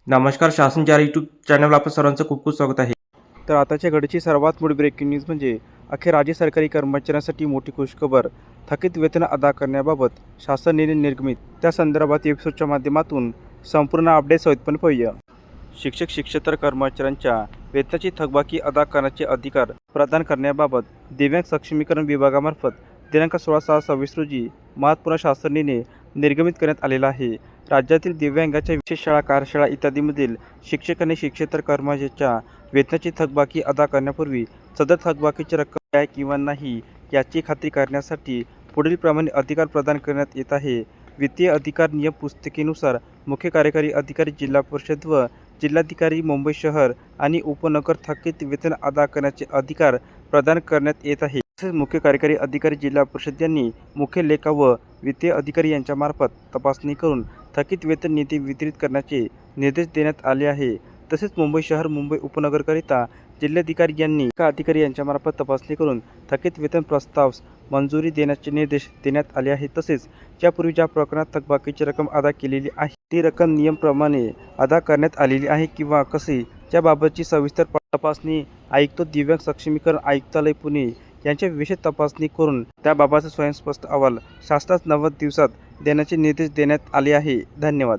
नमस्कार. शासन 4 यूट्यूब चॅनलवर आपलं सर्वांचं खूप खूप स्वागत आहे. तर आताच्या घडीची सर्वात मोठी ब्रेकिंग न्यूज म्हणजे अखेर राज्य सरकारी कर्मचाऱ्यांसाठी मोठी खुशखबर. थकीत वेतन अदा करण्याबाबत शासन निर्णय निर्गमित. त्या संदर्भात एपिसोडच्या माध्यमातून संपूर्ण अपडेट सहितपणे पाहूया. शिक्षकेतर कर्मचाऱ्यांच्या वेतनाची थकबाकी अदा करण्याचे अधिकार प्रदान करण्याबाबत दिव्यांग सक्षमीकरण विभागामार्फत दिनांक 16/6/26 रोजी महत्त्वपूर्ण शासन निर्णय निर्गमित करण्यात आलेला आहे. राज्यातील दिव्यांगाच्या विशेष शाळा, कार्यशाळा इत्यादीमधील शिक्षक आणि शिक्षकेतर कर्मचाऱ्यांच्या वेतनाची थकबाकी अदा करण्यापूर्वी सदर थकबाकीची रक्कम आहे किंवा नाही याची खात्री करण्यासाठी पुढीलप्रमाणे अधिकार प्रदान करण्यात येत आहे. वित्तीय अधिकार नियम पुस्तिकेनुसार मुख्य कार्यकारी अधिकारी जिल्हा परिषद व जिल्हाधिकारी मुंबई शहर आणि उपनगर थकीत वेतन अदा करण्याचे अधिकार प्रदान करण्यात येत आहे. तसेच मुख्य कार्यकारी अधिकारी जिल्हा परिषद यांनी मुख्य लेखा व वित्तीय अधिकारी यांच्यामार्फत तपासणी करून थकीत वेतन निधी वितरित करण्याचे निर्देश देण्यात आले आहे. तसेच मुंबई शहर मुंबई उपनगरकरिता जिल्हाधिकारी यांनी अधिकारी यांच्यामार्फत तपासणी करून थकीत वेतन प्रस्तावास मंजुरी देण्याचे निर्देश देण्यात आले आहेत. तसेच यापूर्वी ज्या प्रकरणात थकबाकीची रक्कम अदा केलेली आहे ती रक्कम नियमप्रमाणे अदा करण्यात आलेली आहे किंवा कसे याबाबतची सविस्तर तपासणी आयुक्त दिव्यांग सक्षमीकरण आयुक्तालय पुणे यांच्या विशेष तपासणी करून त्याबाबतचा स्वयंस्पष्ट अहवाल शासनास 90 दिवसात देण्याचे निर्देश देण्यात आले आहे. धन्यवाद.